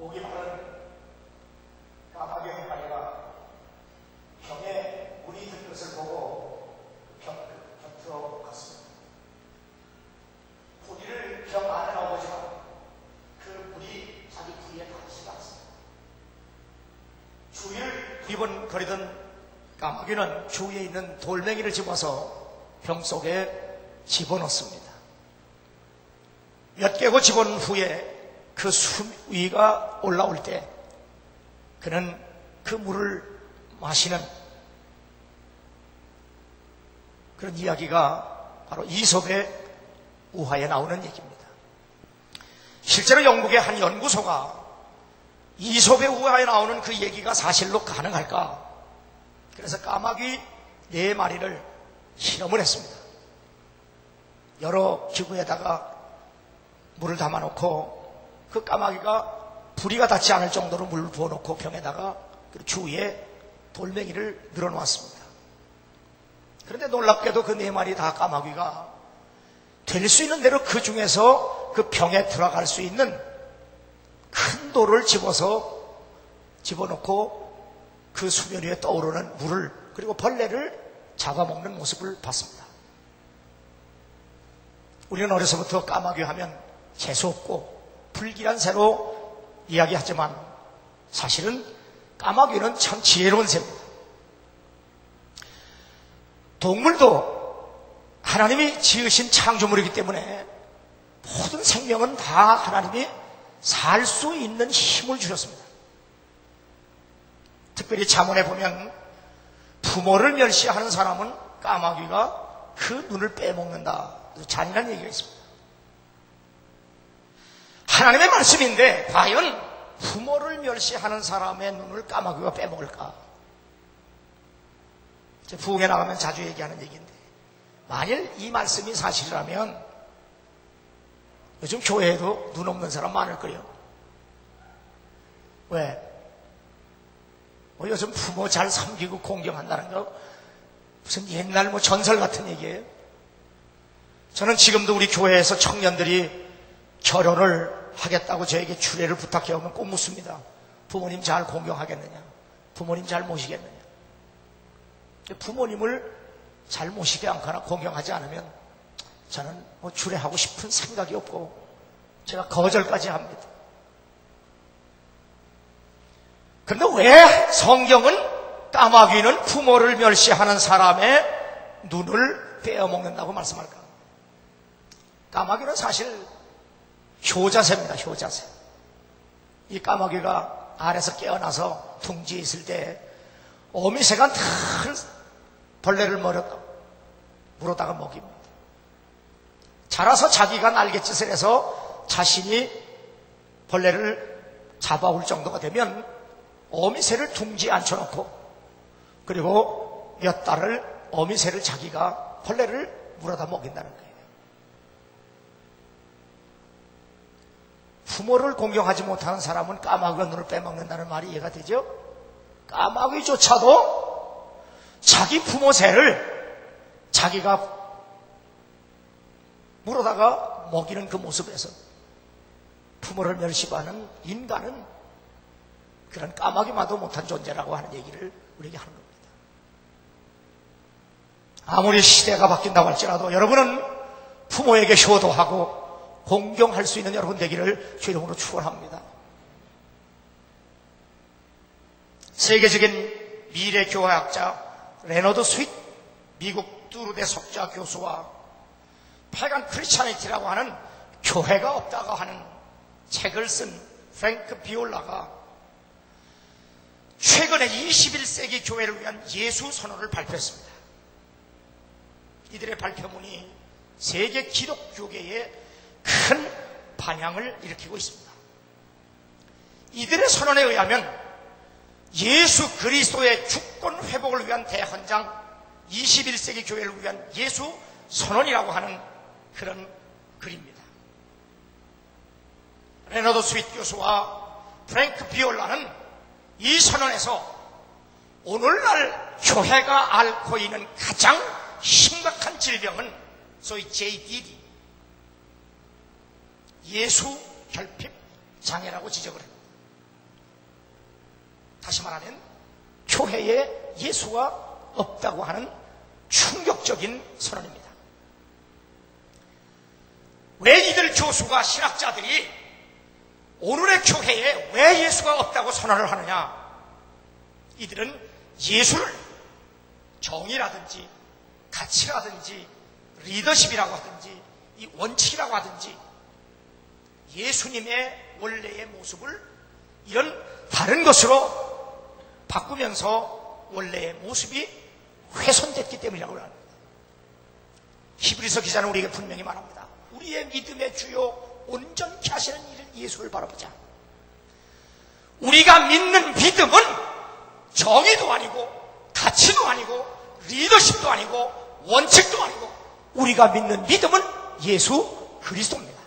목이 마른 까마귀 한 마리가 병에 물이 든 것을 보고 곁으로 갔습니다. 부리를 병 안에 넣어보지만 그 물이 자기 부위에 닿지가 않습니다. 주위를 두리번거리던 까마귀는 주위에 있는 돌멩이를 집어서 병 속에 집어넣습니다. 몇 개고 집어넣은 후에 그 수위가 올라올 때 그는 그 물을 마시는 그런 이야기가 바로 이솝의 우화에 나오는 얘기입니다. 실제로 영국의 한 연구소가 이솝의 우화에 나오는 그 얘기가 사실로 가능할까? 그래서 까마귀 4마리를 실험을 했습니다. 여러 기구에다가 물을 담아놓고 그 까마귀가 부리가 닿지 않을 정도로 물을 부어놓고 병에다가 주위에 돌멩이를 늘어놓았습니다. 그런데 놀랍게도 그 4마리 다 까마귀가 될 수 있는 대로 그 중에서 그 병에 들어갈 수 있는 큰 돌을 집어넣고 그 수면 위에 떠오르는 물을 그리고 벌레를 잡아먹는 모습을 봤습니다. 우리는 어려서부터 까마귀 하면 재수없고 불길한 새로 이야기하지만 사실은 까마귀는 참 지혜로운 새입니다. 동물도 하나님이 지으신 창조물이기 때문에 모든 생명은 다 하나님이 살 수 있는 힘을 주셨습니다. 특별히 잠언에 보면 부모를 멸시하는 사람은 까마귀가 그 눈을 빼먹는다. 잔인한 얘기가 있습니다. 하나님의 말씀인데 과연 부모를 멸시하는 사람의 눈을 까마귀가 빼먹을까? 부흥에 나가면 자주 얘기하는 얘기인데 만일 이 말씀이 사실이라면 요즘 교회에도 눈 없는 사람 많을 거예요. 왜? 요즘 부모 잘 섬기고 공경한다는 거 무슨 옛날 전설 같은 얘기예요. 저는 지금도 우리 교회에서 청년들이 결혼을 하겠다고 저에게 주례를 부탁해 오면 꼭 묻습니다. 부모님 잘 공경하겠느냐? 부모님 잘 모시겠느냐? 부모님을 잘 모시지 않거나 공경하지 않으면 저는 주례하고 싶은 생각이 없고 제가 거절까지 합니다. 그런데 왜 성경은 까마귀는 부모를 멸시하는 사람의 눈을 빼어먹는다고 말씀할까? 까마귀는 사실 효자새입니다. 효자새. 이 까마귀가 알에서 깨어나서 둥지에 있을 때 어미새가 늘 벌레를 물어다가 먹입니다. 자라서 자기가 날갯짓을 해서 자신이 벌레를 잡아올 정도가 되면 어미새를 둥지에 앉혀놓고 그리고 몇 달을 어미새를 자기가 벌레를 물어다 먹인다는 거예요. 부모를 공경하지 못하는 사람은 까마귀가 눈을 빼먹는다는 말이 이해가 되죠? 까마귀조차도 자기 부모 새를 자기가 물어다가 먹이는 그 모습에서 부모를 멸시하는 인간은 그런 까마귀마도 못한 존재라고 하는 얘기를 우리에게 하는 겁니다. 아무리 시대가 바뀐다고 할지라도 여러분은 부모에게 효도하고 공경할 수 있는 여러분 되기를 주 이름으로 축원합니다. 세계적인 미래 교화학자 레너드 스윗 미국 뚜르데 석좌 교수와 패간 크리스찬이티라고 하는 교회가 없다고 하는 책을 쓴 프랭크 비올라가 최근에 21세기 교회를 위한 예수 선언을 발표했습니다. 이들의 발표문이 세계 기독교계에 큰 반향을 일으키고 있습니다. 이들의 선언에 의하면 예수 그리스도의 주권 회복을 위한 대헌장 21세기 교회를 위한 예수 선언이라고 하는 그런 글입니다. 레너드 스윗 교수와 프랭크 비올라는 이 선언에서 오늘날 교회가 앓고 있는 가장 심각한 질병은 소위 JDD 예수 결핍 장애라고 지적을 합니다. 다시 말하면 교회에 예수가 없다고 하는 충격적인 선언입니다. 왜 이들 교수가 신학자들이 오늘의 교회에 왜 예수가 없다고 선언을 하느냐? 이들은 예수를 정의라든지 가치라든지 리더십이라고 하든지 이 원칙이라고 하든지 예수님의 원래의 모습을 이런 다른 것으로 바꾸면서 원래의 모습이 훼손됐기 때문이라고 합니다. 히브리서 기자는 우리에게 분명히 말합니다. 우리의 믿음의 주요 온전케 하시는 이를 예수를 바라보자. 우리가 믿는 믿음은 정의도 아니고 가치도 아니고 리더십도 아니고 원칙도 아니고 우리가 믿는 믿음은 예수 그리스도입니다.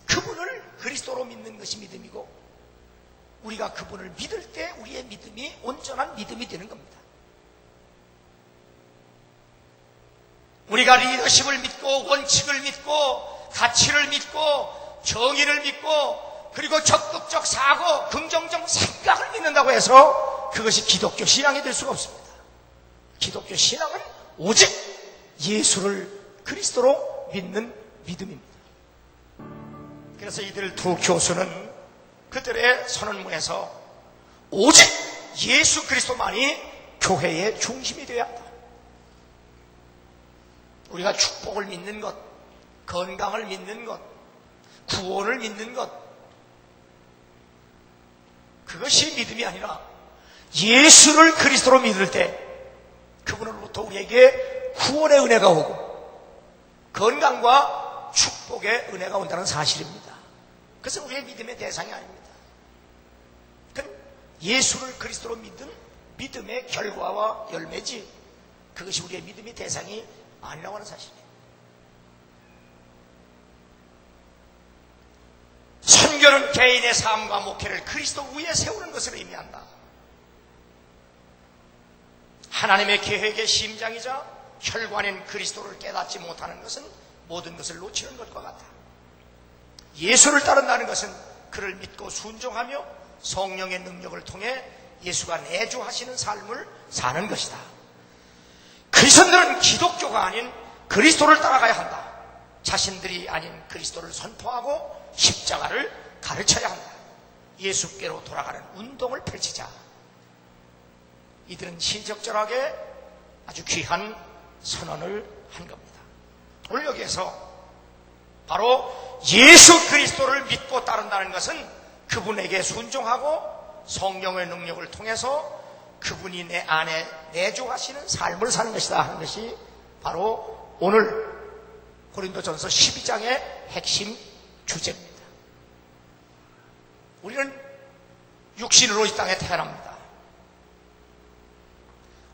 그분을 그리스도로 믿는 것이 믿음이고 우리가 그분을 믿을 때 우리의 믿음이 온전한 믿음이 되는 겁니다. 우리가 리더십을 믿고 원칙을 믿고 가치를 믿고 정의를 믿고 그리고 적극적 사고 긍정적 생각을 믿는다고 해서 그것이 기독교 신앙이 될 수가 없습니다. 기독교 신앙은 오직 예수를 그리스도로 믿는 믿음입니다. 그래서 이들 두 교수는 그들의 선언문에서 오직 예수 그리스도만이 교회의 중심이 되어야 한다. 우리가 축복을 믿는 것, 건강을 믿는 것, 구원을 믿는 것, 그것이 믿음이 아니라 예수를 그리스도로 믿을 때 그분으로부터 우리에게 구원의 은혜가 오고 건강과 축복의 은혜가 온다는 사실입니다. 그것은 우리의 믿음의 대상이 아닙니다. 그건 예수를 그리스도로 믿은 믿음의 결과와 열매지 그것이 우리의 믿음의 대상이 아니라고 하는 사실이에요. 선교는 개인의 삶과 목회를 그리스도 위에 세우는 것을 의미한다. 하나님의 계획의 심장이자 혈관인 그리스도를 깨닫지 못하는 것은 모든 것을 놓치는 것과 같다. 예수를 따른다는 것은 그를 믿고 순종하며 성령의 능력을 통해 예수가 내주하시는 삶을 사는 것이다. 그리스도인들은 기독교가 아닌 그리스도를 따라가야 한다. 자신들이 아닌 그리스도를 선포하고 십자가를 가르쳐야 한다. 예수께로 돌아가는 운동을 펼치자. 이들은 신적절하게 아주 귀한 선언을 한 겁니다. 오늘 여기에서 바로 예수 그리스도를 믿고 따른다는 것은 그분에게 순종하고 성령의 능력을 통해서 그분이 내 안에 내주하시는 삶을 사는 것이다 하는 것이 바로 오늘 고린도전서 12장의 핵심 주제입니다. 우리는 육신으로 이 땅에 태어납니다.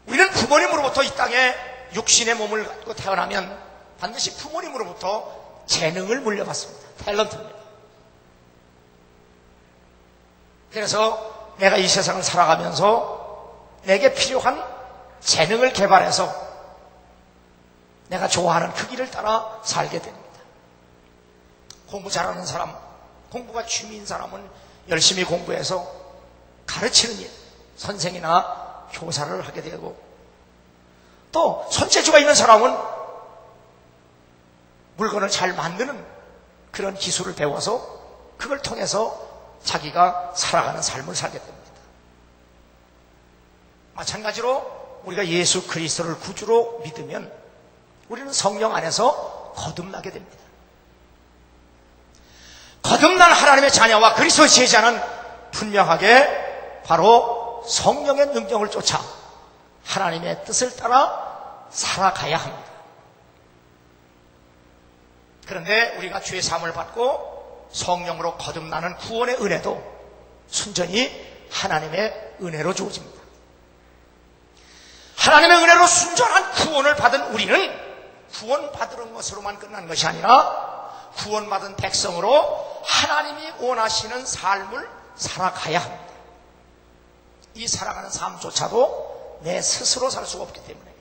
우리는 부모님으로부터 이 땅에 육신의 몸을 갖고 태어나면 반드시 부모님으로부터 재능을 물려받습니다. 탤런트입니다. 그래서 내가 이 세상을 살아가면서 내게 필요한 재능을 개발해서 내가 좋아하는 그 길을 따라 살게 됩니다. 공부 잘하는 사람, 공부가 취미인 사람은 열심히 공부해서 가르치는 일, 선생이나 교사를 하게 되고 또 손재주가 있는 사람은 물건을 잘 만드는 그런 기술을 배워서 그걸 통해서 자기가 살아가는 삶을 살게 됩니다. 마찬가지로 우리가 예수 그리스도를 구주로 믿으면 우리는 성령 안에서 거듭나게 됩니다. 거듭난 하나님의 자녀와 그리스도의 제자는 분명하게 바로 성령의 능력을 쫓아 하나님의 뜻을 따라 살아가야 합니다. 그런데 우리가 주의 사함을 받고 성령으로 거듭나는 구원의 은혜도 순전히 하나님의 은혜로 주어집니다. 하나님의 은혜로 순전한 구원을 받은 우리는 구원받은 것으로만 끝난 것이 아니라 구원받은 백성으로 하나님이 원하시는 삶을 살아가야 합니다. 이 살아가는 삶조차도 내 스스로 살 수가 없기 때문에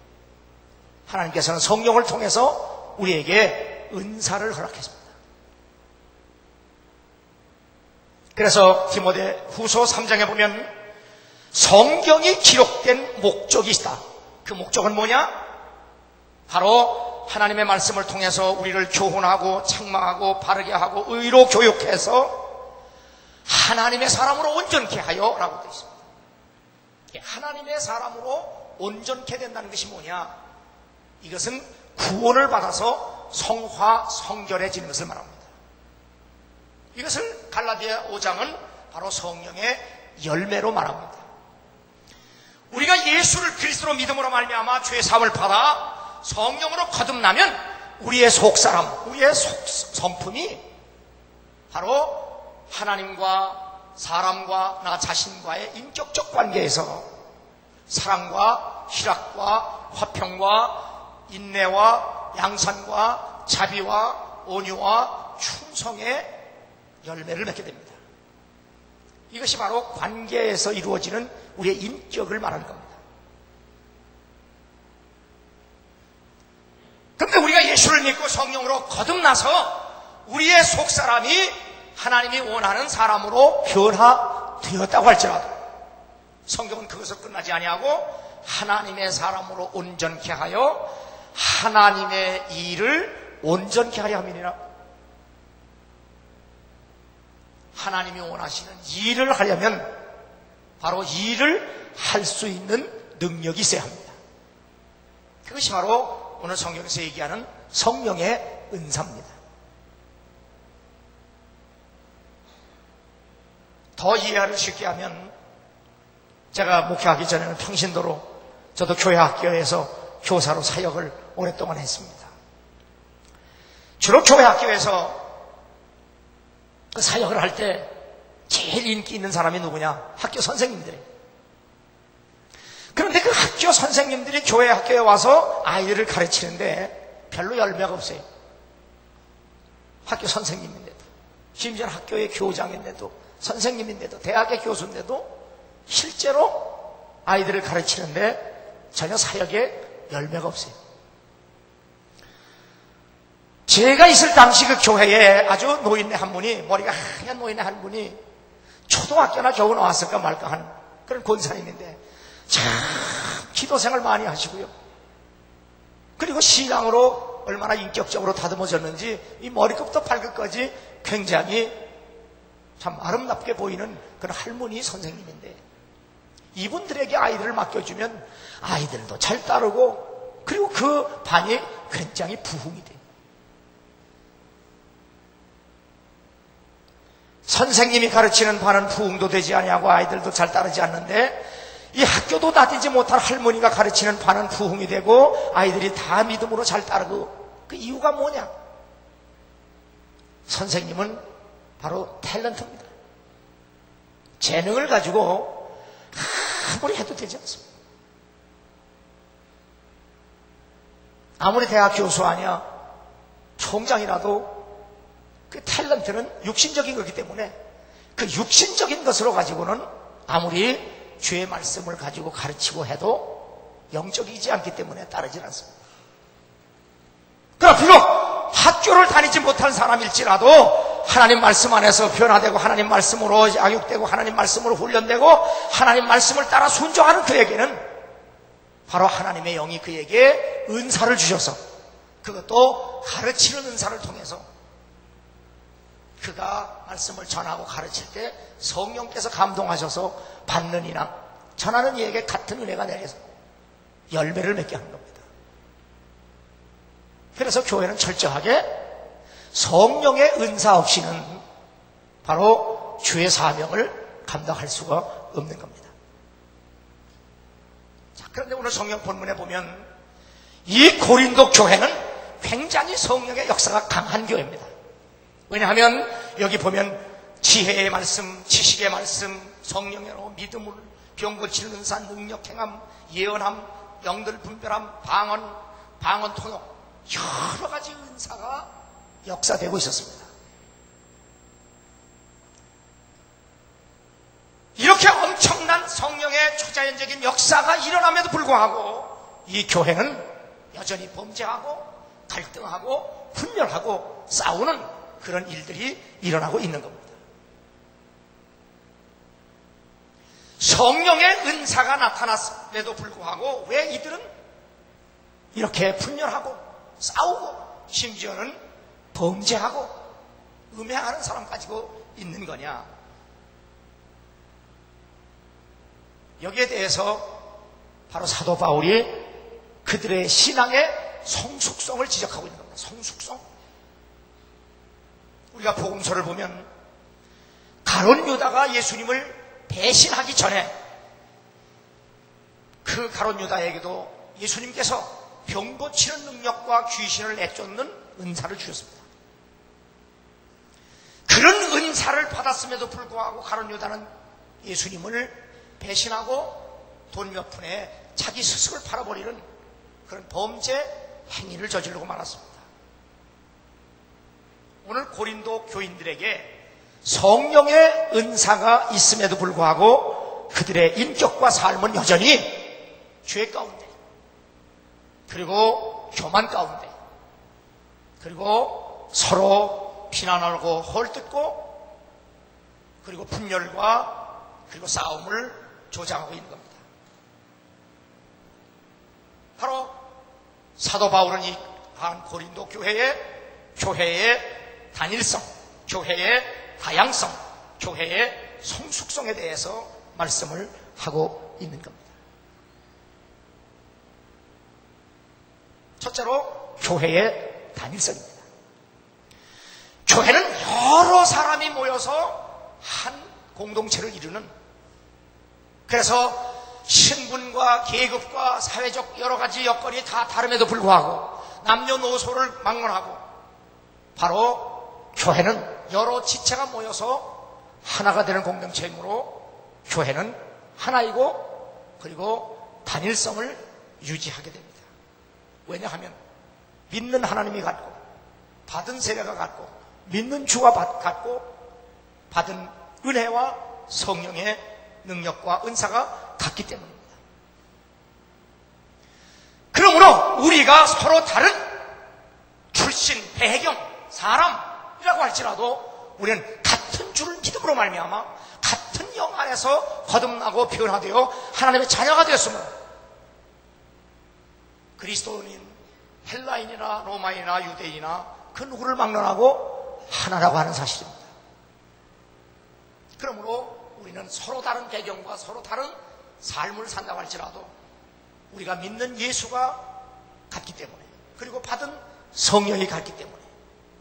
하나님께서는 성령을 통해서 우리에게 은사를 허락했습니다. 그래서 디모데 후서 3장에 보면 성경이 기록된 목적이 있다. 그 목적은 뭐냐? 바로 하나님의 말씀을 통해서 우리를 교훈하고 책망하고 바르게 하고 의로 교육해서 하나님의 사람으로 온전케 하여 라고 되어 있습니다. 하나님의 사람으로 온전케 된다는 것이 뭐냐? 이것은 구원을 받아서 성화 성결해지는 것을 말합니다. 이것을 갈라디아 5장은 바로 성령의 열매로 말합니다. 우리가 예수를 그리스도로 믿음으로 말미암아 죄 사함을 받아 성령으로 거듭나면 우리의 속사람, 우리의 성품이 바로 하나님과 사람과 나 자신과의 인격적 관계에서 사랑과 희락과 화평과 인내와 양산과 자비와 온유와 충성의 열매를 맺게 됩니다. 이것이 바로 관계에서 이루어지는 우리의 인격을 말하는 겁니다. 그런데 우리가 예수를 믿고 성령으로 거듭나서 우리의 속사람이 하나님이 원하는 사람으로 변화되었다고 할지라도 성경은 그것을 끝나지 아니하고 하나님의 사람으로 온전케 하여 하나님의 일을 온전케 하려 함이니라. 하나님이 원하시는 일을 하려면 바로 일을 할 수 있는 능력이 있어야 합니다. 그것이 바로 오늘 성경에서 얘기하는 성령의 은사입니다. 더 이해를 쉽게 하면 제가 목회하기 전에는 평신도로 저도 교회 학교에서 교사로 사역을 오랫동안 했습니다. 주로 교회 학교에서 그 사역을 할 때 제일 인기 있는 사람이 누구냐? 학교 선생님들이에요. 그런데 그 학교 선생님들이 교회 학교에 와서 아이들을 가르치는데 별로 열매가 없어요. 학교 선생님인데도, 심지어 학교의 교장인데도, 선생님인데도, 대학의 교수인데도 실제로 아이들을 가르치는데 전혀 사역에 열매가 없어요. 제가 있을 당시 그 교회에 아주 노인네 한 분이, 머리가 하얀 노인네 한 분이 초등학교나 겨우 나왔을까 말까 한 그런 권사님인데 참 기도생활 많이 하시고요. 그리고 신앙으로 얼마나 인격적으로 다듬어졌는지 이 머리끝부터 발끝까지 굉장히 참 아름답게 보이는 그런 할머니 선생님인데 이분들에게 아이들을 맡겨주면 아이들도 잘 따르고 그리고 그 반이 굉장히 부흥이 돼요. 선생님이 가르치는 반은 부흥도 되지 아니하고 아이들도 잘 따르지 않는데 이 학교도 다니지 못할 할머니가 가르치는 반은 부흥이 되고 아이들이 다 믿음으로 잘 따르고 그 이유가 뭐냐? 선생님은 바로 탤런트입니다. 재능을 가지고 아무리 해도 되지 않습니다. 아무리 대학 교수 아니야 총장이라도 그 탤런트는 육신적인 거기 때문에 그 육신적인 것으로 가지고는 아무리 주의 말씀을 가지고 가르치고 해도 영적이지 않기 때문에 따르질 않습니다. 그러나 비록 학교를 다니지 못한 사람일지라도 하나님 말씀 안에서 변화되고 하나님 말씀으로 양육되고 하나님 말씀으로 훈련되고 하나님 말씀을 따라 순종하는 그에게는 바로 하나님의 영이 그에게 은사를 주셔서 그것도 가르치는 은사를 통해서 그가 말씀을 전하고 가르칠 때 성령께서 감동하셔서 받는 이나 전하는 이에게 같은 은혜가 내려서 열매를 맺게 하는 겁니다. 그래서 교회는 철저하게 성령의 은사 없이는 바로 주의 사명을 감당할 수가 없는 겁니다. 자, 그런데 오늘 성경 본문에 보면 이 고린도 교회는 굉장히 성령의 역사가 강한 교회입니다. 왜냐하면 여기 보면 지혜의 말씀, 지식의 말씀, 성령으로 믿음을, 병 고치는 은사, 능력 행함, 예언함, 영들 분별함, 방언 통역 여러 가지 은사가 역사되고 있었습니다. 이렇게 엄청난 성령의 초자연적인 역사가 일어남에도 불구하고 이 교회는 여전히 범죄하고 갈등하고 분열하고 싸우는 그런 일들이 일어나고 있는 겁니다. 성령의 은사가 나타났음에도 불구하고 왜 이들은 이렇게 분열하고 싸우고 심지어는 범죄하고 음행하는 사람 가지고 있는 거냐? 여기에 대해서 바로 사도 바울이 그들의 신앙의 성숙성을 지적하고 있는 겁니다. 성숙성. 우리가 복음서를 보면 가룟 유다가 예수님을 배신하기 전에 그 가룟 유다에게도 예수님께서 병 고치는 능력과 귀신을 내쫓는 은사를 주셨습니다. 그런 은사를 받았음에도 불구하고 가룟 유다는 예수님을 배신하고 돈 몇 푼에 자기 스승을 팔아버리는 그런 범죄 행위를 저지르고 말았습니다. 오늘 고린도 교인들에게 성령의 은사가 있음에도 불구하고 그들의 인격과 삶은 여전히 죄 가운데, 그리고 교만 가운데, 그리고 서로 비난하고 헐뜯고, 그리고 분열과 그리고 싸움을 조장하고 있는 겁니다. 바로 사도 바울은 이 고린도 교회의 단일성, 교회의 다양성, 교회의 성숙성에 대해서 말씀을 하고 있는 겁니다. 첫째로 교회의 단일성입니다. 교회는 여러 사람이 모여서 한 공동체를 이루는, 그래서 신분과 계급과 사회적 여러 가지 여건이 다 다름에도 불구하고 남녀노소를 막론하고 바로 교회는 여러 지체가 모여서 하나가 되는 공동체이므로 교회는 하나이고 그리고 단일성을 유지하게 됩니다. 왜냐하면 믿는 하나님이 같고 받은 세례가 같고 믿는 주가 같고 받은 은혜와 성령의 능력과 은사가 같기 때문입니다. 그러므로 우리가 서로 다른 출신, 배경, 사람이라고 할지라도 우리는 같은 주를 믿음으로 말미암아 같은 영 안에서 거듭나고 변화되어 하나님의 자녀가 되었으므로 그리스도인, 헬라인이나 로마인이나 유대인이나 그 누구를 막론하고 하나라고 하는 사실입니다. 그러므로 우리는 서로 다른 배경과 서로 다른 삶을 산다고 할지라도 우리가 믿는 예수가 같기 때문에, 그리고 받은 성령이 같기 때문에,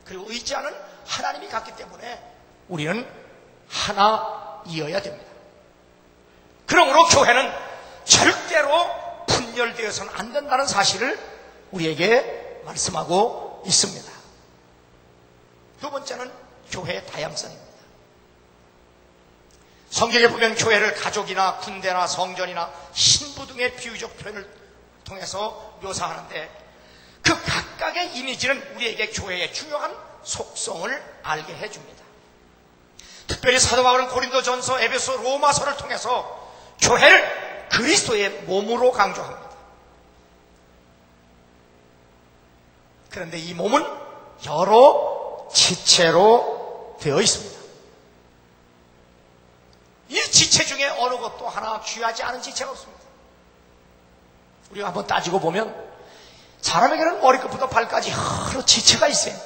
그리고 의지하는 하나님이 같기 때문에 우리는 하나이어야 됩니다. 그러므로 교회는 절대로 분열되어서는 안 된다는 사실을 우리에게 말씀하고 있습니다. 두 번째는 교회의 다양성입니다. 성경에 보면 교회를 가족이나 군대나 성전이나 신부 등의 비유적 표현을 통해서 묘사하는데 그 각각의 이미지는 우리에게 교회의 중요한 속성을 알게 해줍니다. 특별히 사도 바울은 고린도전서, 에베소, 로마서를 통해서 교회를 그리스도의 몸으로 강조합니다. 그런데 이 몸은 여러 지체로 되어 있습니다. 이 지체 중에 어느 것도 하나 귀하지 않은 지체가 없습니다. 우리가 한번 따지고 보면 사람에게는 머리끝부터 발까지 여러 지체가 있어요.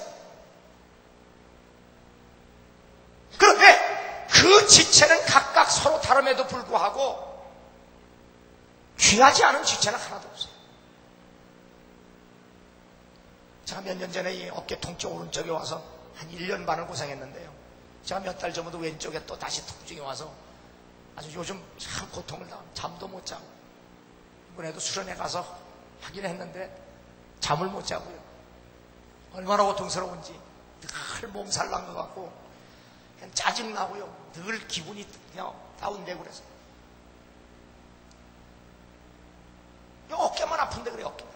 그런데 그 지체는 각각 서로 다름에도 불구하고 귀하지 않은 지체는 하나도 없어요. 제가 몇 년 전에 이 어깨 통증 오른쪽에 와서 한 1년 반을 고생했는데요. 제가 몇 달 전부터 왼쪽에 또 다시 통증이 와서 아주 요즘 참 고통을 잠도 못 자고, 이번에도 수련회 가서 하긴 했는데 잠을 못 자고요. 얼마나 고통스러운지 늘 몸살 난 것 같고 그냥 짜증나고요. 늘 기분이 그냥 다운되고 그래서 어깨만 아픈데 그래. 어깨만.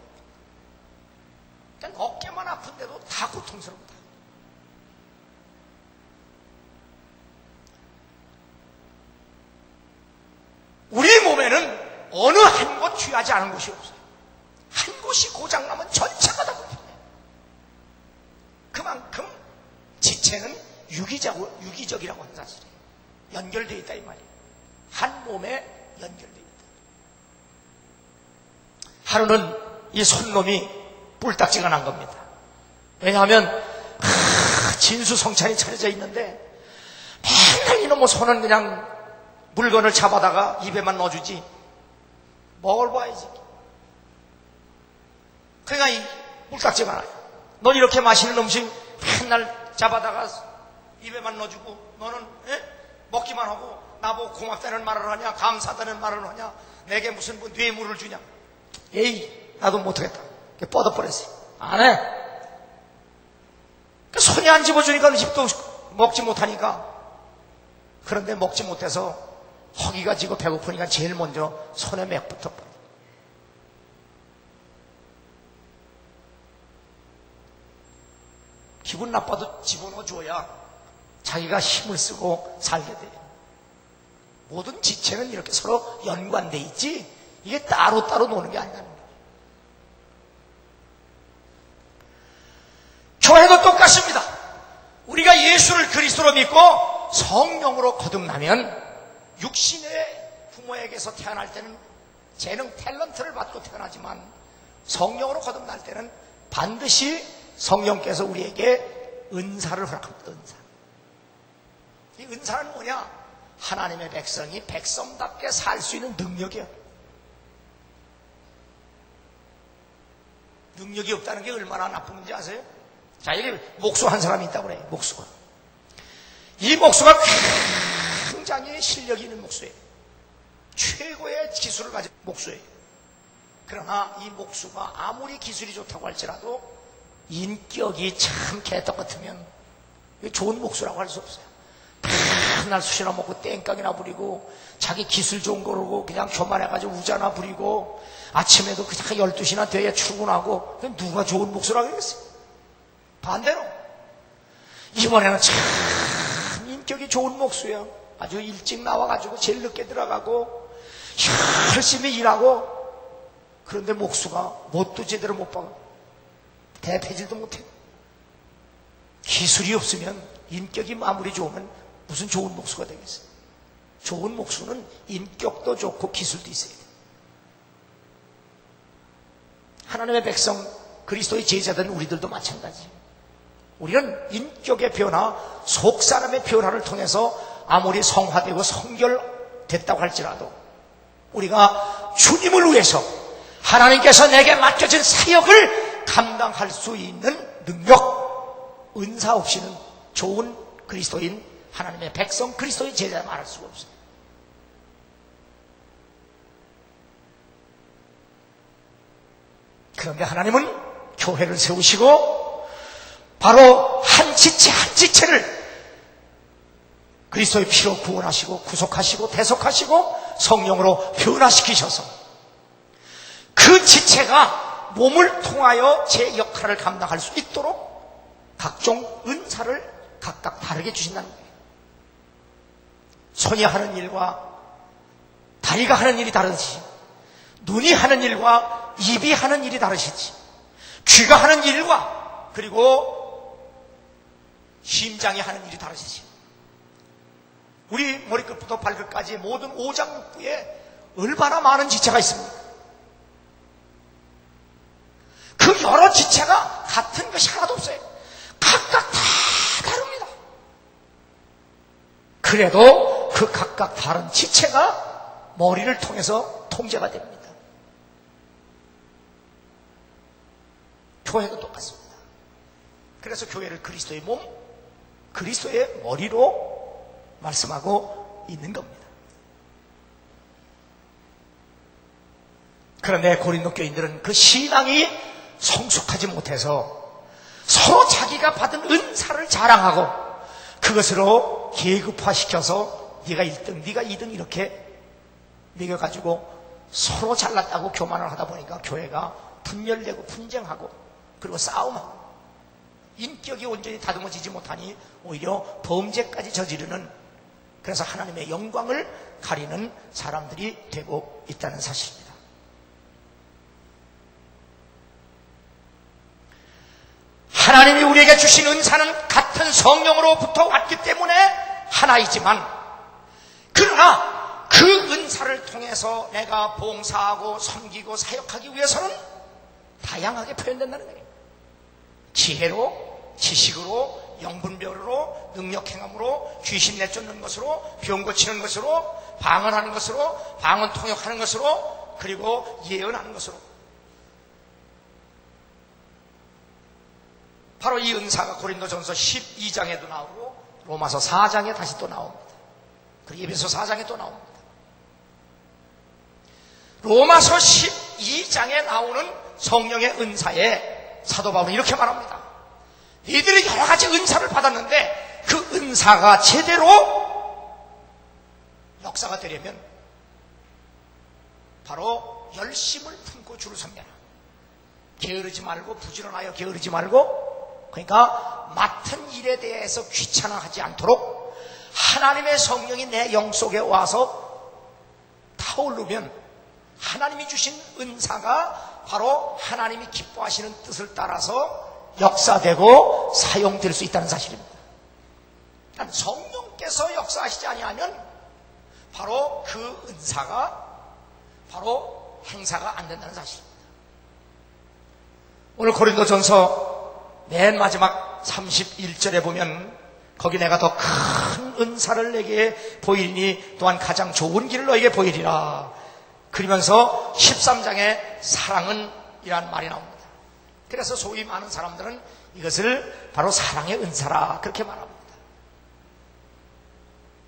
그냥 어깨만 아픈데도 다 고통스럽다. 우리 몸에는 어느 한 곳 취하지 않은 곳이 없어요. 한 곳이 고장나면 전체가 다 불편해요. 그만큼 지체는 유기적이라고 하는 사실이에요. 연결되어 있다 이 말이에요. 한 몸에 연결됩니다. 하루는 이 손놈이 뿔딱지가 난 겁니다. 왜냐하면 진수성찬이 차려져 있는데 맨날 이놈의 손은 그냥 물건을 잡아다가 입에만 넣어주지 먹을 봐야지. 그러니까 이 뿔딱지가 나요. 넌 이렇게 맛있는 음식 맨날 잡아다가 입에만 넣어주고 너는 먹기만 하고 나보고 고맙다는 말을 하냐, 감사하다는 말을 하냐, 내게 무슨 뇌물을 주냐. 에이, 나도 못하겠다. 뻗어버렸어요. 안 해. 손이 안 집어주니까 음식도 먹지 못하니까. 그런데 먹지 못해서 허기가 지고 배고프니까 제일 먼저 손에 맥부터 뻗어. 기분 나빠도 집어넣어줘야 자기가 힘을 쓰고 살게 돼요. 모든 지체는 이렇게 서로 연관돼 있지 이게 따로따로 노는 게 아니라는 거예요. 교회도 똑같습니다. 우리가 예수를 그리스도로 믿고 성령으로 거듭나면 육신의 부모에게서 태어날 때는 재능, 탤런트를 받고 태어나지만 성령으로 거듭날 때는 반드시 성령께서 우리에게 은사를 허락합니다. 은사. 이 은사는 뭐냐? 하나님의 백성이 백성답게 살 수 있는 능력이에요. 능력이 없다는 게 얼마나 나쁜지 아세요? 자, 여기 목수 한 사람이 있다고 그래요. 목수가. 이 목수가 굉장히 실력이 있는 목수예요. 최고의 기술을 가진 목수예요. 그러나 이 목수가 아무리 기술이 좋다고 할지라도 인격이 참 개떡 같으면 좋은 목수라고 할 수 없어요. 맨날 쑤시나 먹고 땡깡이나 부리고 자기 기술 좋은 거라고 그냥 교만해가지고 우자나 부리고 아침에도 그냥 12시나 돼야 출근하고 누가 좋은 목수라고 그랬어요. 반대로 이번에는 참 인격이 좋은 목수예요. 아주 일찍 나와가지고 제일 늦게 들어가고 열심히 일하고 그런데 목수가 뭣도 제대로 못 박아. 대패질도 못해. 기술이 없으면 인격이 아무리 좋으면 무슨 좋은 목수가 되겠어요. 좋은 목수는 인격도 좋고 기술도 있어야 돼요. 하나님의 백성 그리스도의 제자된 우리들도 마찬가지. 우리는 인격의 변화, 속사람의 변화를 통해서 아무리 성화되고 성결됐다고 할지라도 우리가 주님을 위해서 하나님께서 내게 맡겨진 사역을 감당할 수 있는 능력, 은사 없이는 좋은 그리스도인 하나님의 백성 그리스도의 제자 말할 수가 없어요. 그런데 하나님은 교회를 세우시고 바로 한 지체 한 지체를 그리스도의 피로 구원하시고 구속하시고 대속하시고 성령으로 변화시키셔서 그 지체가 몸을 통하여 제 역할을 감당할 수 있도록 각종 은사를 각각 다르게 주신다는 거예요. 손이 하는 일과 다리가 하는 일이 다르듯이 눈이 하는 일과 입이 하는 일이 다르시지. 귀가 하는 일과 그리고 심장이 하는 일이 다르시지. 우리 머리끝부터 발끝까지 모든 오장육부에 얼마나 많은 지체가 있습니까? 그 여러 지체가 같은 것이 하나도 없어요. 각각 다 다릅니다. 그래도 그 각각 다른 지체가 머리를 통해서 통제가 됩니다. 교회도 똑같습니다. 그래서 교회를 그리스도의 몸, 그리스도의 머리로 말씀하고 있는 겁니다. 그런데 고린도 교인들은 그 신앙이 성숙하지 못해서 서로 자기가 받은 은사를 자랑하고 그것으로 계급화시켜서 네가 1등, 네가 2등 이렇게 매겨가지고 서로 잘났다고 교만을 하다 보니까 교회가 분열되고 분쟁하고 그리고 싸움하고 인격이 온전히 다듬어지지 못하니 오히려 범죄까지 저지르는, 그래서 하나님의 영광을 가리는 사람들이 되고 있다는 사실입니다. 하나님이 우리에게 주신 은사는 같은 성령으로부터 왔기 때문에 하나이지만, 그러나 그 그 은사를 통해서 내가 봉사하고 섬기고 사역하기 위해서는 다양하게 표현된다는 거예요. 지혜로, 지식으로, 영분별로, 능력행함으로, 귀신 내쫓는 것으로, 병 고치는 것으로, 방언하는 것으로, 방언 통역하는 것으로, 그리고 예언하는 것으로. 바로 이 은사가 고린도전서 12장에도 나오고 로마서 4장에 다시 또 나옵니다. 그리고 에베소 4장에 또 나옵니다. 로마서 12장에 나오는 성령의 은사에 사도 바울은 이렇게 말합니다. 이들이 여러 가지 은사를 받았는데 그 은사가 제대로 역사가 되려면 바로 열심을 품고 주를 섬겨라. 게으르지 말고, 부지런하여 게으르지 말고, 그러니까 맡은 일에 대해서 귀찮아하지 않도록 하나님의 성령이 내 영 속에 와서 타오르면 하나님이 주신 은사가 바로 하나님이 기뻐하시는 뜻을 따라서 역사되고 사용될 수 있다는 사실입니다. 그러니까 성령께서 역사하시지 아니하면 바로 그 은사가 바로 행사가 안 된다는 사실입니다. 오늘 고린도전서 맨 마지막 31절에 보면 거기 내가 더 큰 은사를 내게 보이니 또한 가장 좋은 길을 너에게 보이리라. 그러면서 13장에 사랑은 이란 말이 나옵니다. 그래서 소위 많은 사람들은 이것을 바로 사랑의 은사라 그렇게 말합니다.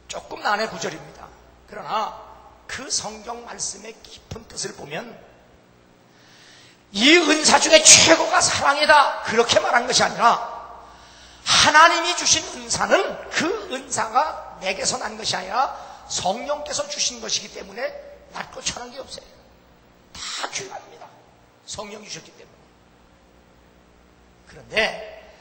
조금 난해 구절입니다. 그러나 그 성경 말씀의 깊은 뜻을 보면 이 은사 중에 최고가 사랑이다 그렇게 말한 것이 아니라 하나님이 주신 은사는 그 은사가 내게서 난 것이 아니라 성령께서 주신 것이기 때문에 낮고 천한 게 없어요. 다 귀합니다. 성령이 주셨기 때문에. 그런데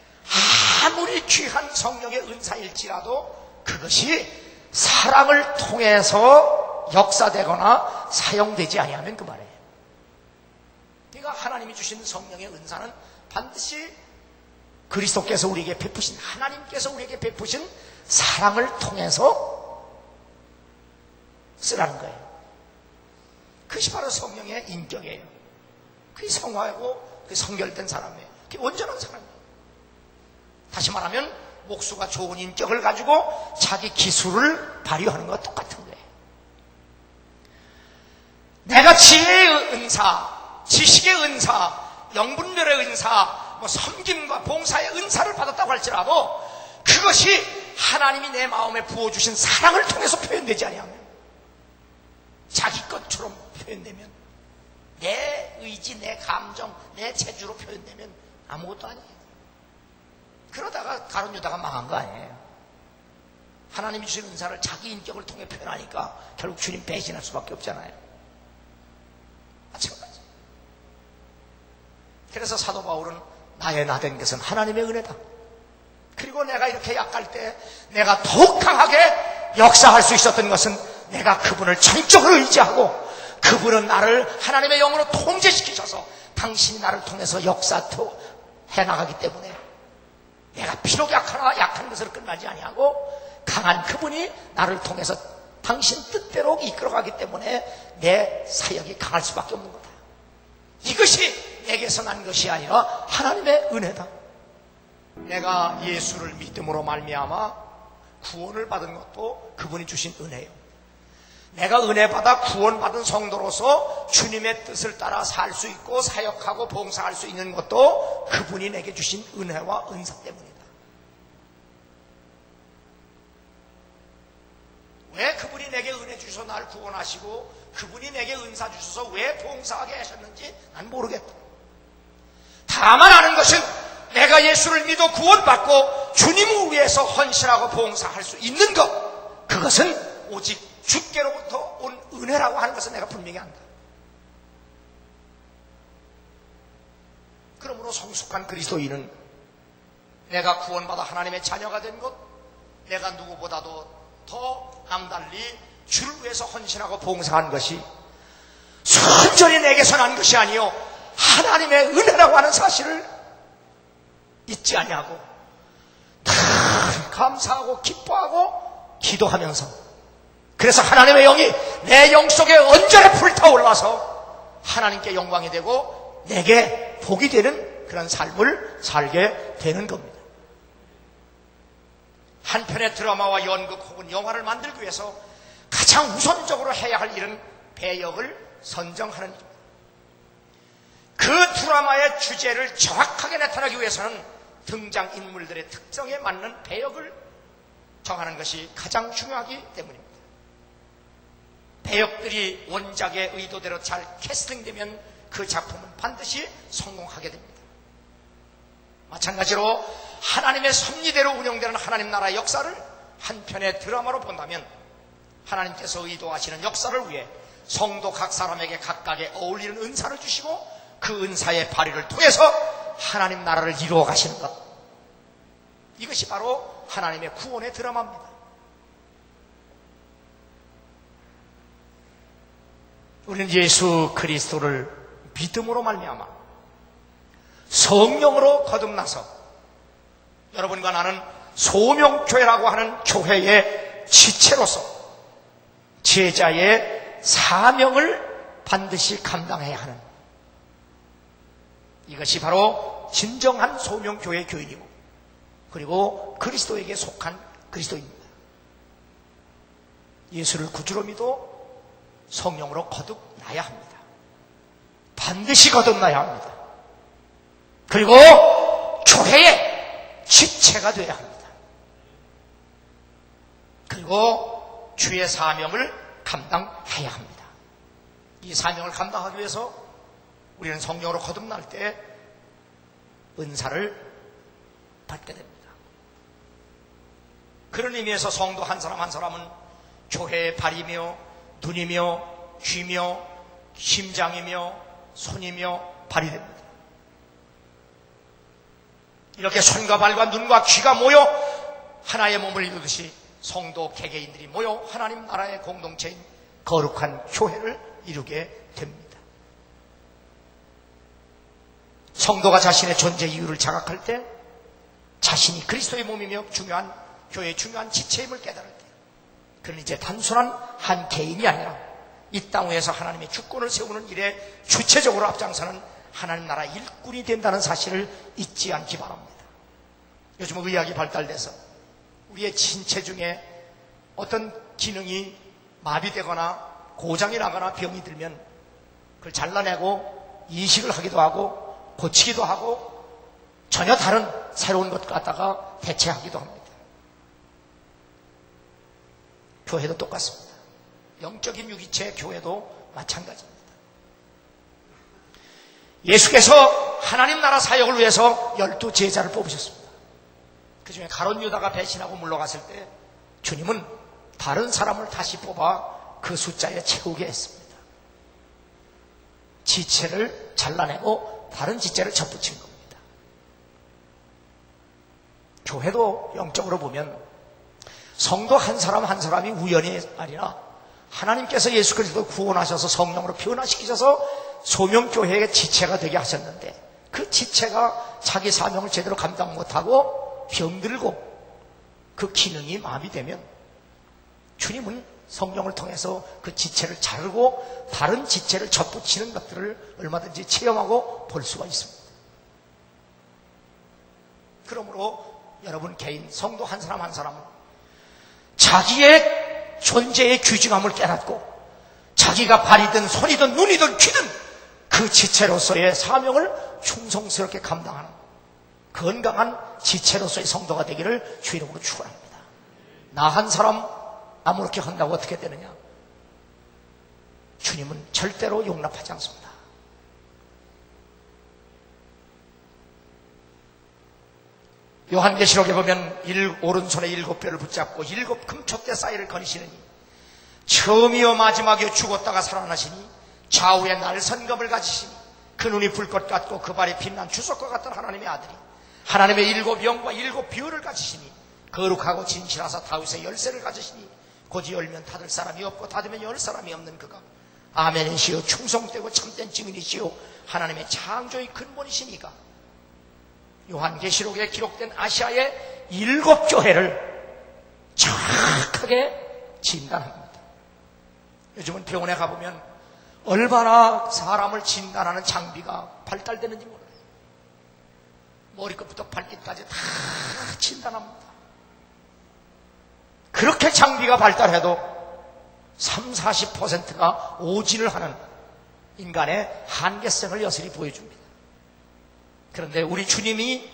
아무리 귀한 성령의 은사일지라도 그것이 사랑을 통해서 역사되거나 사용되지 아니하면 그 말이에요. 그러니까 하나님이 주신 성령의 은사는 반드시 그리스도께서 우리에게 베푸신, 하나님께서 우리에게 베푸신 사랑을 통해서 쓰라는 거예요. 그것이 바로 성령의 인격이에요. 그게 성화하고 그게 성결된 사람이에요. 그게 온전한 사람이에요. 다시 말하면 목수가 좋은 인격을 가지고 자기 기술을 발휘하는 것과 똑같은 거예요. 내가 지혜의 은사, 지식의 은사, 영분별의 은사, 섬김과 봉사의 은사를 받았다고 할지라도 그것이 하나님이 내 마음에 부어주신 사랑을 통해서 표현되지 아니하면, 자기 것처럼 표현되면, 내 의지, 내 감정, 내 재주로 표현되면 아무것도 아니에요. 그러다가 가룟 유다가 망한 거 아니에요. 하나님이 주신 은사를 자기 인격을 통해 표현하니까 결국 주님 배신할 수밖에 없잖아요. 마찬가지. 그래서 사도 바울은 나의 나 된 것은 하나님의 은혜다. 그리고 내가 이렇게 약할 때 내가 더욱 강하게 역사할 수 있었던 것은 내가 그분을 전적으로 의지하고 그분은 나를 하나님의 영으로 통제시키셔서 당신이 나를 통해서 역사토 해나가기 때문에 내가 비록 약한 것으로 끝나지 아니하고 강한 그분이 나를 통해서 당신 뜻대로 이끌어가기 때문에 내 사역이 강할 수밖에 없는 거다. 이것이 내게서 난 것이 아니라 하나님의 은혜다. 내가 예수를 믿음으로 말미암아 구원을 받은 것도 그분이 주신 은혜예요. 내가 은혜 받아 구원받은 성도로서 주님의 뜻을 따라 살 수 있고 사역하고 봉사할 수 있는 것도 그분이 내게 주신 은혜와 은사 때문이다. 왜 그분이 내게 은혜 주셔서 날 구원하시고 그분이 내게 은사 주셔서 왜 봉사하게 하셨는지 난 모르겠다. 다만 아는 것은 내가 예수를 믿어 구원받고 주님을 위해서 헌신하고 봉사할 수 있는 것, 그것은 오직 주께로부터 온 은혜라고 하는 것을 내가 분명히 안다. 그러므로 성숙한 그리스도인은 내가 구원받아 하나님의 자녀가 된 것, 내가 누구보다도 더 남달리 주를 위해서 헌신하고 봉사한 것이 순전히 내게서 난 것이 아니요 하나님의 은혜라고 하는 사실을 잊지 아니하고 다 감사하고 기뻐하고 기도하면서 그래서 하나님의 영이 내 영 속에 언제나 불타올라서 하나님께 영광이 되고 내게 복이 되는 그런 삶을 살게 되는 겁니다. 한 편의 드라마와 연극 혹은 영화를 만들기 위해서 가장 우선적으로 해야 할 일은 배역을 선정하는 일입니다. 그 드라마의 주제를 정확하게 나타내기 위해서는 등장인물들의 특성에 맞는 배역을 정하는 것이 가장 중요하기 때문입니다. 배역들이 원작의 의도대로 잘 캐스팅되면 그 작품은 반드시 성공하게 됩니다. 마찬가지로 하나님의 섭리대로 운영되는 하나님 나라의 역사를 한 편의 드라마로 본다면 하나님께서 의도하시는 역사를 위해 성도 각 사람에게 각각의 어울리는 은사를 주시고 그 은사의 발휘를 통해서 하나님 나라를 이루어 가시는 것, 이것이 바로 하나님의 구원의 드라마입니다. 우리는 예수 그리스도를 믿음으로 말미암아 성령으로 거듭나서 여러분과 나는 소명교회라고 하는 교회의 지체로서 제자의 사명을 반드시 감당해야 하는, 이것이 바로 진정한 소명교회 교인이고 그리고 그리스도에게 속한 그리스도입니다. 예수를 구주로 믿어 성령으로 거듭나야 합니다. 반드시 거듭나야 합니다. 그리고 교회의 지체가 되어야 합니다. 그리고 주의 사명을 감당해야 합니다. 이 사명을 감당하기 위해서 우리는 성령으로 거듭날 때 은사를 받게 됩니다. 그런 의미에서 성도 한 사람 한 사람은 교회의 발이며 눈이며 귀며 심장이며 손이며 발이 됩니다. 이렇게 손과 발과 눈과 귀가 모여 하나의 몸을 이루듯이 성도 개개인들이 모여 하나님 나라의 공동체인 거룩한 교회를 이루게 됩니다. 성도가 자신의 존재 이유를 자각할 때 자신이 그리스도의 몸이며 중요한 교회의 중요한 지체임을 깨달을 때 그는 이제 단순한 한 개인이 아니라 이 땅 위에서 하나님의 주권을 세우는 일에 주체적으로 앞장서는 하나님 나라 일꾼이 된다는 사실을 잊지 않기 바랍니다. 요즘은 의학이 발달돼서 우리의 신체 중에 어떤 기능이 마비되거나 고장이 나거나 병이 들면 그걸 잘라내고 이식을 하기도 하고 고치기도 하고 전혀 다른 새로운 것 갖다가 대체하기도 합니다. 교회도 똑같습니다. 영적인 유기체 교회도 마찬가지입니다. 예수께서 하나님 나라 사역을 위해서 12 제자를 뽑으셨습니다. 그 중에 가룟 유다가 배신하고 물러갔을 때 주님은 다른 사람을 다시 뽑아 그 숫자에 채우게 했습니다. 지체를 잘라내고 다른 지체를 접붙인 겁니다. 교회도 영적으로 보면 성도 한 사람 한 사람이 우연이 아니라 하나님께서 예수 그리스도를 구원하셔서 성령으로 변화시키셔서 소명교회의 지체가 되게 하셨는데 그 지체가 자기 사명을 제대로 감당 못하고 병들고 그 기능이 마비되면 주님은 성령을 통해서 그 지체를 자르고 다른 지체를 접붙이는 것들을 얼마든지 체험하고 볼 수가 있습니다. 그러므로 여러분 개인 성도 한 사람 한 사람은 자기의 존재의 귀중함을 깨닫고 자기가 발이든 손이든 눈이든 귀든 그 지체로서의 사명을 충성스럽게 감당하는 건강한 지체로서의 성도가 되기를 주 이름으로 축원합니다. 나 한 사람 아무렇게 한다고 어떻게 되느냐? 주님은 절대로 용납하지 않습니다. 요한계시록에 보면 오른손에 7뼈를 붙잡고 7 금촛대 사이를 거니시느니 처음이요 마지막이요 죽었다가 살아나시니 좌우에 날선검을 가지시니 그 눈이 불꽃 같고 그 발이 빛난 주석과 같은 하나님의 아들이 하나님의 7 영과 7 비율을 가지시니 거룩하고 진실하사 다윗의 열쇠를 가지시니 곧이 열면 닫을 사람이 없고 닫으면 열 사람이 없는 그가 아멘이시요 충성되고 참된 증인이시요 하나님의 창조의 근본이시니가 요한계시록에 기록된 아시아의 7 교회를 정확하게 진단합니다. 요즘은 병원에 가보면 얼마나 사람을 진단하는 장비가 발달되는지 몰라요. 머리끝부터 발끝까지 다 진단합니다. 그렇게 장비가 발달해도 30, 40%가 오진을 하는 인간의 한계성을 여실히 보여줍니다. 그런데 우리 주님이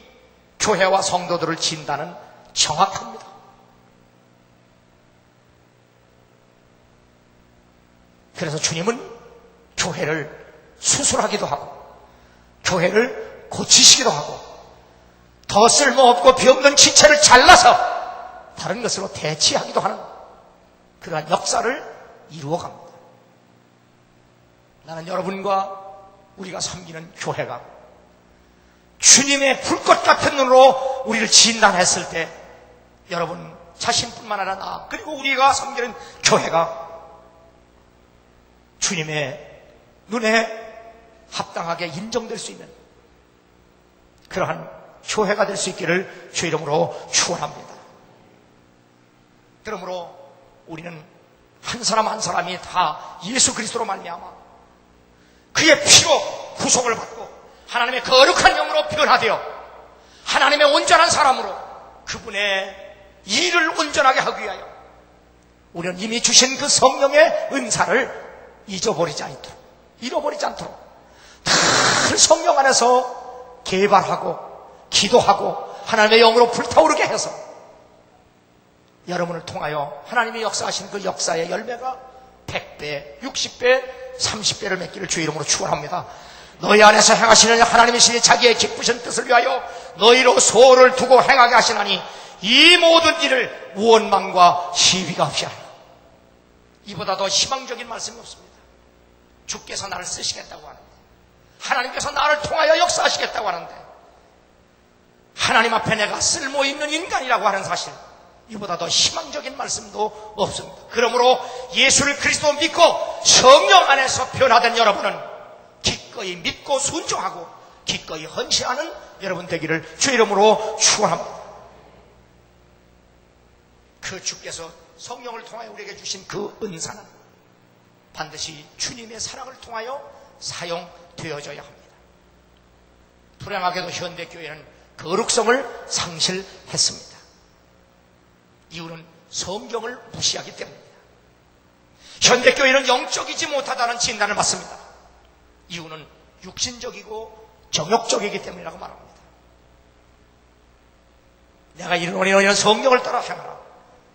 교회와 성도들을 진단은 정확합니다. 그래서 주님은 교회를 수술하기도 하고 교회를 고치시기도 하고 더 쓸모없고 병든 지체를 잘라서 다른 것으로 대치하기도 하는 그러한 역사를 이루어갑니다. 나는 여러분과 우리가 섬기는 교회가 주님의 불꽃 같은 눈으로 우리를 진단했을 때 여러분 자신뿐만 아니라 나 그리고 우리가 섬기는 교회가 주님의 눈에 합당하게 인정될 수 있는 그러한 교회가 될 수 있기를 주 이름으로 축원합니다. 그러므로 우리는 한 사람 한 사람이 다 예수 그리스도로 말미암아 그의 피로 구속을 받고 하나님의 거룩한 영으로 변화되어 하나님의 온전한 사람으로 그분의 일을 온전하게 하기 위하여 우리는 이미 주신 그 성령의 은사를 잊어버리지 않도록 잃어버리지 않도록 다 성령 안에서 개발하고 기도하고 하나님의 영으로 불타오르게 해서 여러분을 통하여 하나님이 역사하신 그 역사의 열매가 100배, 60배, 30배를 맺기를 주의 이름으로 축원합니다. 너희 안에서 행하시는 하나님이시니 자기의 기쁘신 뜻을 위하여 너희로 소원을 두고 행하게 하시나니 이 모든 일을 원망과 시비가 없이 하라. 이보다 더 희망적인 말씀이 없습니다. 주께서 나를 쓰시겠다고 하는데 하나님께서 나를 통하여 역사하시겠다고 하는데 하나님 앞에 내가 쓸모있는 인간이라고 하는 사실 이보다 더 희망적인 말씀도 없습니다. 그러므로 예수를 그리스도 믿고 성령 안에서 변화된 여러분은 기꺼이 믿고 순종하고 기꺼이 헌신하는 여러분 되기를 주의 이름으로 축원합니다. 그 주께서 성령을 통하여 우리에게 주신 그 은사는 반드시 주님의 사랑을 통하여 사용되어져야 합니다. 불행하게도 현대교회는 거룩성을 상실했습니다. 이유는 성경을 무시하기 때문입니다. 현대교회는 영적이지 못하다는 진단을 받습니다. 이유는 육신적이고 정욕적이기 때문이라고 말합니다. 내가 이르노니 너희는 성령을 따라 행하라.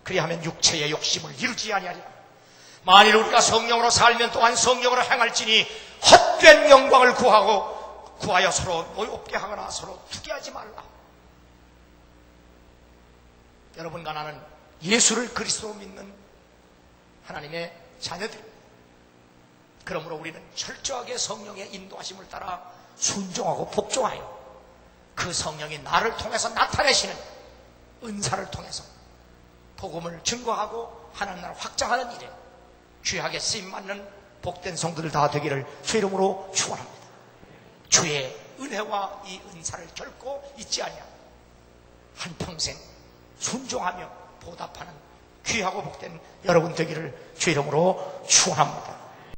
그리하면 육체의 욕심을 이루지 아니하리라. 만일 우리가 성령으로 살면 또한 성령으로 행할지니 헛된 영광을 구하여 서로 노엽게 하거나 서로 투기하지 말라. 여러분과 나는 예수를 그리스도로 믿는 하나님의 자녀들입니다. 그러므로 우리는 철저하게 성령의 인도하심을 따라 순종하고 복종하여 그 성령이 나를 통해서 나타내시는 은사를 통해서 복음을 증거하고 하나님 나라를 확장하는 일에 귀하게 쓰임받는 복된 성도들 다 되기를 주 이름으로 축원합니다. 주의 은혜와 이 은사를 결코 잊지 아니하고 한평생 순종하며 보답하는 귀하고 복된 여러분 되기를 주 이름으로 축원합니다.